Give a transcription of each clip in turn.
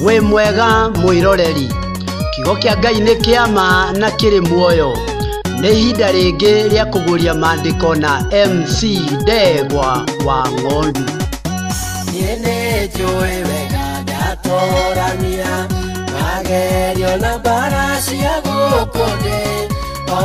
we mwega mwiroreri kigo kia Ngai ni kiama na kiri muoyo ni ihinda ringi ria kuguria maandiko na MC Ndegwa wa Ng'ondu. Niene joe wega datorania magerio na Mbaara cia gukone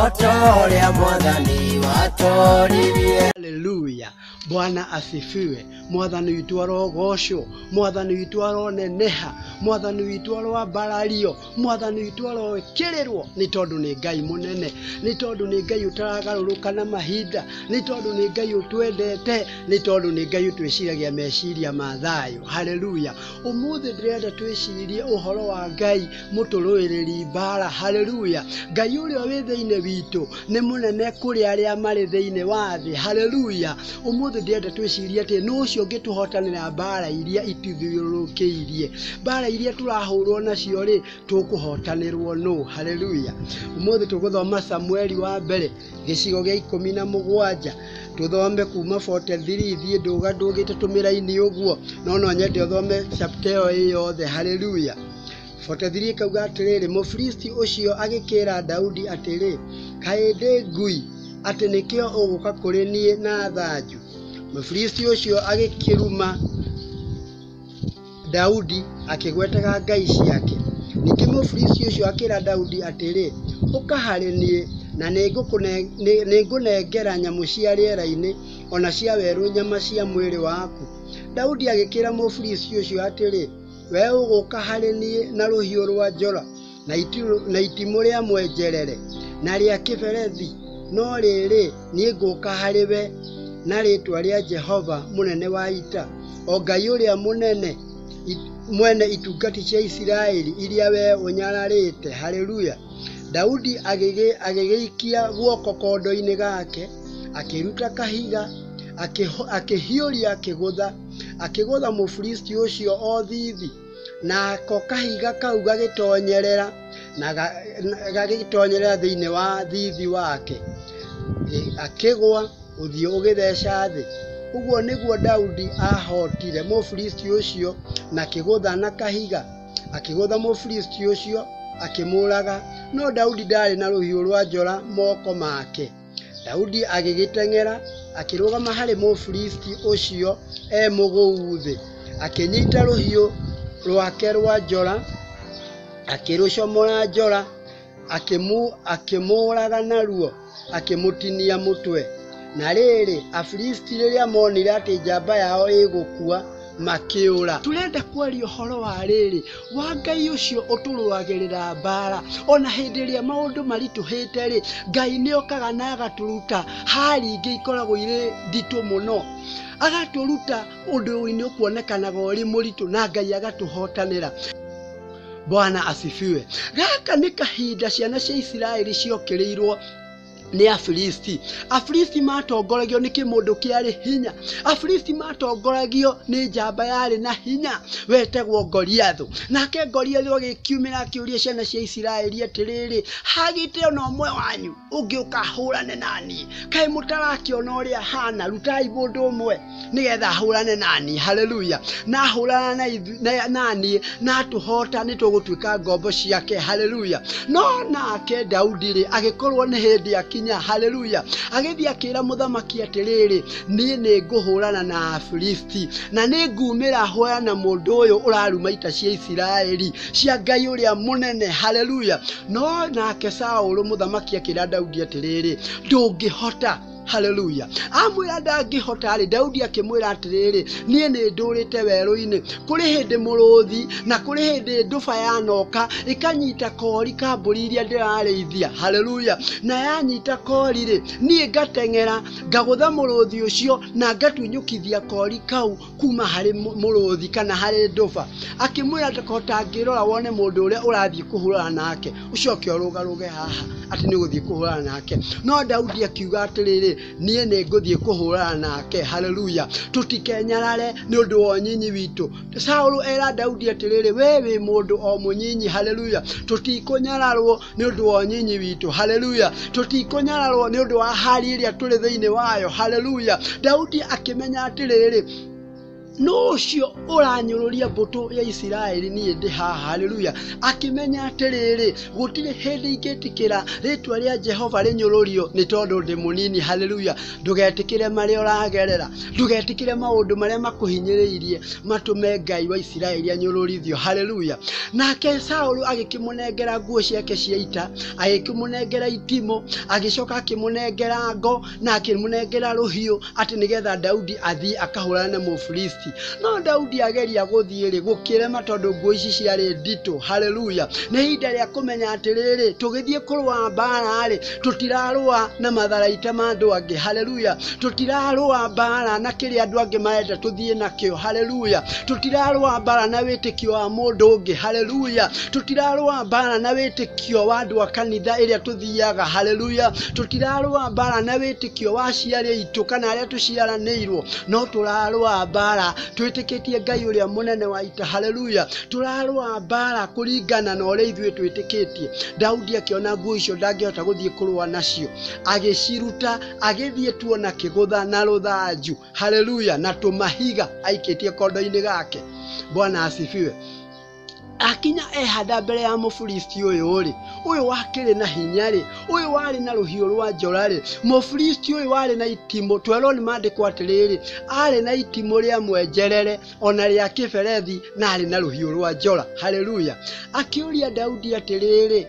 otoria mwathani watoririe. Haleluya. Bwana asifiwe. Mwathani witu arogocwo, mwathani witu aroneneha, mwathani witu arobarario, mwathani witu arokirirwo ni tondu ni Ngai munene, ni tondu ni Ngai utaragarũrũka na mahinda, ni tondu ni Ngai utwendete, ni tondu ni Ngai utwiciragia meciria ma thayo. Haleluya. Umuthi ndirenda twicirie uhoro wa Ngai Muturuiriri Mbaara. Haleluya. Ngai uria wi thiine witu ni munene kuri aria mari thiine wa thi. Haleluya. Umuthi ndirenda twicirie ati no cio ngituhotanira Mbaara iria ituthiurukiirie, Mbaara iria turahurwo nacio ri tukuhotanirwo no. Haleluya. Umuthi tuguthoma Samueli wa mbere gicigo gia 17 tuthome kuma 43 thie nduga ndugite tumira-ini uguo no nyende uthome chapter iyo yothe. Haleluya. 43 kauga atiriri Mufilisti ucio agikira Daudi atiri kae ndi ngui ati nikio uguka kuri nie na thanju. Mufilisti ucio agikiruma Daudi akigwetaga ngai ciake. Niki Mufilisti ucio akira Daudi atiri ukahare nie na ningunengera nyamu cia riera-ini ona cia weru nyama cia mwiri waku. Daudi agikira Mufilisti ucio atiri we uguka hari nie na ruhiu rwa njora na itimu ria mwenjerere na ria kiberethi, no riri nie nguka hari we na Riitwa ria Jehova munene wa ita, o Ngai uria munene mwene itungati cia Isiraeli iria we unyararite. Haleluya. Daudi agigiikia guoko kondo-ini gake akiruta kahiga akihiuria akigutha Mufilisti ucio o thithi, na ko kahiga kau gagitonyerera na gagitonyerera thiine wa thithi wake akigwa uthio ugitheca thi. Uguo niguo Daudi ahotire Mufilisti ucio na kigutha na kahiga akigutha Mufilisti ucio akimuraga, no Daudi ndari na ruhiu rwa njora moko make. Daudi agigitengera akirugama hari Mufilisti ucio muguuthi akinyita ruhiu rwake rwa njora akirucomora njora akimuraga naruo akimutinia mutwe. Na riri Afilisti riria monire ati njamba yao igukua makiura. Turenda kwaria uhoro wa riri wa Ngai ucio uturwagirira Mbaara ona hindi ria maundu marituhite ri Ngai ni okaga na agaturuta hali ingi ikoragwo iri nditu muno, agaturuta undu-ini ukuonekanaga uri muritu na Ngai agatuhotanira. Bwana asifiwe. Gaka ni kahinda ciana cia Isiraeli ciokirirwo ni Afilisti. Afilisti matongoragio ni kimundu kiari hinya. Afilisti matongoragio ni njamba yari na hinya wetagwo Goliathu. Nake Goliathu agikiumira akiuria ciana cia Isiraeli atiriri hagite ona umwe wanyu ungiuka hurane nani? Kai mutarakiona uria hana, rutai mundu umwe nigetha hurane nani. Haleluya. Na hurana nani na tuhota ni tugutwika ngombo ciake. Haleluya. No nake Daudi ri agikorwo ni hindi akinya. Haleluya. Agithii akira muthamaki atiriri nie ni nguhurana na Afilisti na ni ngumira hoya na mundu uyu uraruma ita cia Isiraeli cia Ngai uria munene. Haleluya. No nake Saulu muthamaki akira Daudi atiriri ndungihota. Haleluya. Amwira ndangihota ri Daudi akimwira atiriri nie ni ndurite weru-ini kuri hindi muruthi na kuri hindi nduba yanoka ikanyita kori ka mburi iria ndirarithia. Haleluya. Na yanyita kori ri nie ngatengera ngagutha muruthi ucio na ngatunyukithia kori kau kuma hari muruthi kana hari nduba. Akimwira ndakota ngirora wone mundu uria urathie kuhurana nake ucoke urugaruge haha ati ni guthie kuhurana nake. No Daudi akiuga atiriri nie ni nguthie kuhurana nake. Haleluya. Tutikenyarare ni undu wa nyinyi witu. Saulu era Daudi atiriri we wi mundu o munyinyi. Haleluya. Tutikunyararwo ni undu wa nyinyi witu. Haleluya. Tutikunyararwo ni undu wa hali iria turi thiine wayo. Haleluya. Daudi akimenya atiriri no cio uranyururia mbuto ya Isiraeli ni ndi ha. Haleluya. Akimenya atiriri gutire hindi ingitikira ritwa ria Jehova rinyururio ni tondu ndi munini. Haleluya. Ndugetikire mari uragerera, ndugetikire maundu maria makuhinyiriirie matume Ngai wa Isiraeli anyururithio. Haleluya. Nake Saulu agikimunengera nguo ciake cia ita, agikimunengera itimo, agicoka akimunengera ngo na akimunengera ruhiu ati nigetha Daudi athii akahurana na Mufilisti. No Daudi ageria guthii gukirema tondu nguo ici ciari ndito. Haleluya. Ni hinda ria kumenya atiriri tugithie kurwa Mbaara ri tutirarwa na matharaita ma andu angi. Haleluya. Tutirarwa Mbaara na kiri andu angi marenda tuthie nakio. Haleluya. Tutirarwa Mbaara na witikio wa mundu ungi. Haleluya. Tutirarwa Mbaara na witikio wa andu a kanitha iria tuthiaga. Haleluya. Tutirarwa Mbaara na witikio wa ciari itu kana aria tuciaranirwo, no turarwa Mbaara twitikitie Ngai uria munene wa ita. Haleluya. Turarwa Mbaara kuringana na uria ithuĩ twitikitie. Daudi akiona nguo icio ndangĩhota guthie kurwa nacio, agiciruta agithie tuona kigutha na ruthanju. Haleluya. Na tumahiga aikitie kondo-ini gake. Bwana asifiwe. Akinya ehanda mbere ya Mufilisti uyu ri, uyu wakiri na hinya ri, uyu wari na ruhiu rwa njora ri, Mufilisti uyu wari na itimo. Twero ni mandikwo atiriri ari na itimo ria mwenjerere ona ria kiberethi na ari na ruhiu rwa njora. Haleluya. Akiuria Daudi atiriri,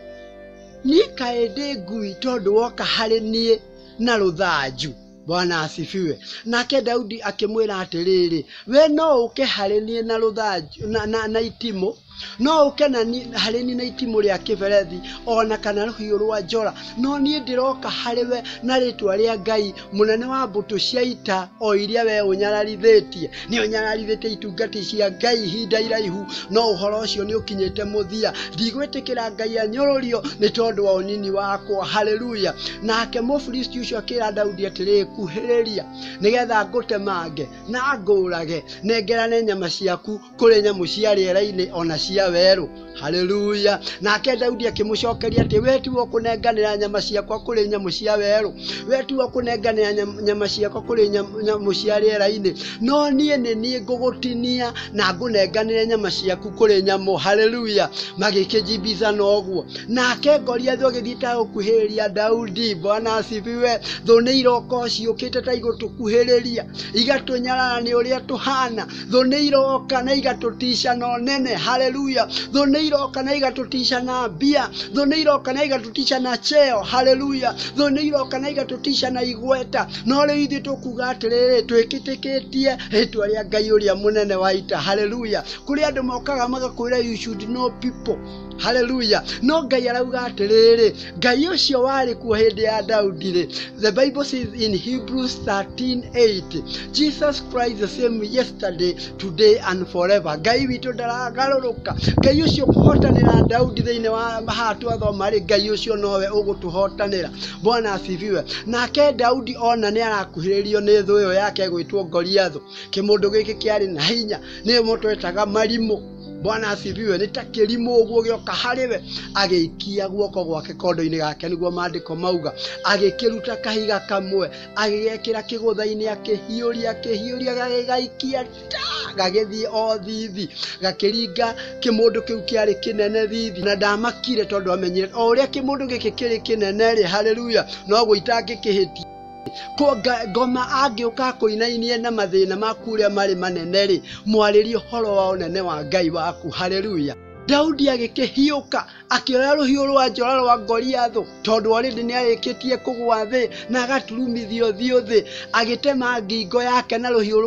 ni kaende ngui tondu woka hari nie na ruthanju. Bwana asifiwe. Nake Daudi akimwira atiriri, we no uke hari nie na ruthanju na itimo, no ukena hareni na itimo ria kiberethi ona kana ruhiu rwa njora, no nie ndiroka hariwe na ritwa ria Ngai munene wa mbuto cia ita o iria we unyararithitie. Ni unyararithitie itungati cia Ngai hinda iraihu, no uhoro ucio ni ukinyite muthia. Ndigwitikira Ngai anyururio ni tondu wa unini wakwa. Haleluya. Nake Mufilisti ucio akira Daudi atiri kuhiriria nigetha ngutemange na ngurage, nengerane nyama ciaku kuri nyamu cia riera-ini ona cia weru. Haleluya. Nake Daudi akimucokeria ati we tu kunenganira nyama ciakwa kuri nyamu cia weru, we tu kunenganira nyama ciakwa kuri nyamu cia riera-ini, no nie ni nie ngugutinia na ngunenganire nyama ciaku kuri nyamu. Haleluya. Magikijibiza noguo. Nake Goliathu agithita gukuhiriria Daudi. Bwana asifiwe. Thuni iroko ciukite ta igutukuhiriria igatunyarara ni uria tuhana. Thuni iroka na igatutisha no nene. Haleluya. Thuni iroka na igatutisha na mbia, thuni iroka na igatutisha na cheo. Haleluya. Thuni iroka na igatutisha na igweta, no riu ithuĩ tukuga atiriri twikitikitie ritwa ria Ngai uria munene wa ita. Haleluya. Kuri andu mokaga magakwira you should know people. Haleluya. No Ngai arauga atiriri, Ngai ucio wari kuo hindi ya Daudi ri. The Bible says in Hebrews 13:8, Jesus Christ the same yesterday, today and forever. Ngai witu ndaragaruruka. Ngai ucio kuhotanira Daudi thiini wa mahatu athoma ri, Ngai ucio nowe ugutuhotanira. Bwana asifiwe. Nake Daudi ona ni arakuhiririo ni thu iyo yake gwitwo Goliathu. Kimundu giki kiari na hinya ni mutwetaga marimo. Bwana asifiwe. Ni ta kirimo uguo gioka hariwe, agiikia guoko gwake kondo-ini gake, niguo mandiko mauga. Agikiruta kahiga kamwe, agigekira kigutha-ini, akihiuria gagaikia gagithie o thithi, gakiringa kimundu kiu kiari kinene thithi. Na ndamakire tondu amenyire o uria kimundu giki kiri kinene ri. Haleluya. No gwitangi kihiti ko ngoma angiuka kuinainie na mathina maku uria mari manene ri, mwarĩrie horo wa unene wa Ngai waku. Haleluya. Daudi agikihiuka akioya ruhiu rwa njora rwa Goliathu tondu already ni arikitie kugwa thi na agaturumithio thi, agitema ngingo yake na ruhiu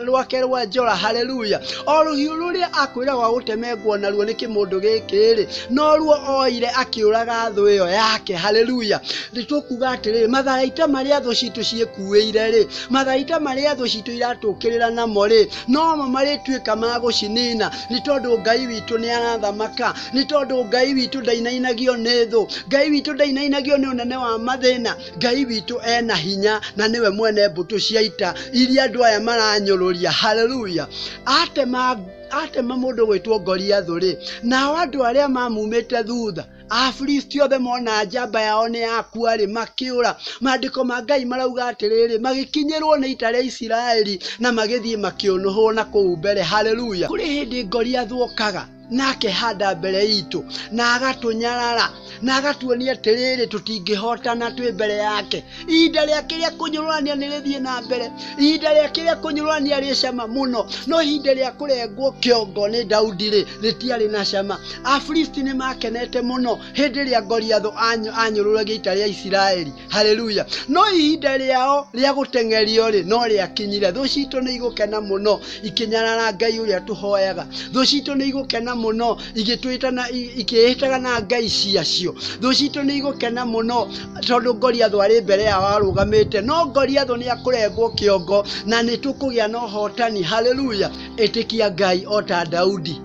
rwake rwa njora. Haleluya. O ruhiu ruria akwira wa gutemengwo naruo ni kimundu gikiri, no ruo oire akiuraga thu iyo yake. Haleluya. Ritukuga atiri matharaita maria thu citu ciekuire ri, matharaita maria thu citu iratukirira namo ri, no maritwika magucinina ni tondu Ngai witu ni arathamaka, ni tondu Ngai witu ndainainagio ni thu, Ngai witu ndainainagio ni unene wa mathina. Ngai witu ena hinya na niwe mwene mbuto cia ita iria andu aya maranyururia. Haleluya. Atema mundu gwitwo Goliathu ri, na andu aria mamumite thutha Afilisti othe mona njamba yao nĩ yakua rĩ makĩũra. Maandĩko ma Ngai marauga atĩrĩrĩ, magĩkinyĩrwo nĩ ita rĩa Isiraeli na magĩthiĩ makĩũnũhwo na kũu mbere. Haleluya. Kũrĩ hĩndĩ Goliathu okaga nake handa mbere itu na agatunyarara na agatuonia atĩrĩrĩ tũtingĩhotana twĩ mbere yake. Ihinda rĩake rĩa kũnyũrũrania nĩrĩthiĩ na mbere, ihinda rĩake rĩa kũnyũrũrania rĩ cama mũno, no ihinda rĩa kũrengwo kĩongo nĩ Daudi rĩ rĩtiarĩ na cama. Afilisti nĩ makenete mũno hĩndĩ ĩrĩa Goliathu anyũrũragia ita rĩa Isiraeli. Haleluya. No ihinda rĩao rĩa gũteng'erio rĩ no rĩakinyire. Thũ citũ nĩ igũkena mũno ikĩnyarara Ngai ũrĩa tũhoyaga. Thũ citũ nĩ igũkena mũno ikĩĩtaga na ngai ciacio. Thũ citũ nĩ igũkena mũno tondũ Goliathu arĩ mbere yao arũgamĩte, no Goliathu nĩ akũrengwo kĩongo na nĩ tũkũgĩa na ũhotani. Haleluya. Ĩtĩkia Ngai o ta Daudi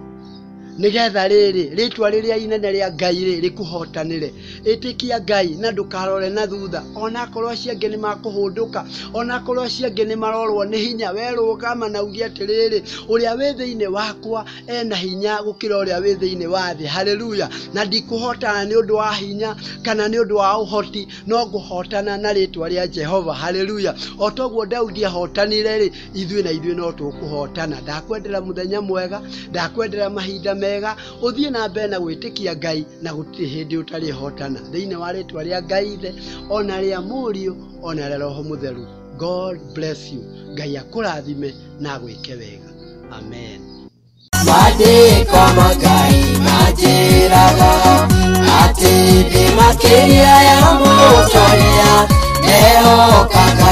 nigetha rĩrĩ rĩtwa rĩrĩa inene rĩa Ngai rĩkũhotanĩre. Ĩtĩkia Ngai na ndũkarore na thutha, onakorwo acio angĩ nĩ makũhũndũka, onakorwo acio angĩ nĩ marorwo nĩ hinya, werũgama na uge atĩrĩrĩ ũrĩa wĩ thĩinĩ wakwa ena hinya gũkĩra ũrĩa wĩ thĩinĩ wa thĩ. Haleluya. Na ndikũhotana nĩ ũndũ wa hinya kana nĩ ũndũ wa ũhoti, no ngũhotana na rĩtwa rĩa Jehova. Haleluya. O toguo Daudi ahotanire rĩ, ithuĩ no tũkũhotana. Ndakwendera mũthenya mwega, ndakwendera mahinda mega, ũthiĩ na mbere na gwĩtĩkia Ngai na gũtirĩ hĩndĩ ũtarĩ hotana thĩinĩ wa rĩtwa rĩa Ngai Ithe ona rĩa Mũriũ ona rĩa Roho Mũtheru. God bless you. Ngai akũrathime na gwĩke wega. Amen. Maandĩko ma Ngai manjĩraga atĩ ndĩ makĩria ya mũtongoria ndehokaga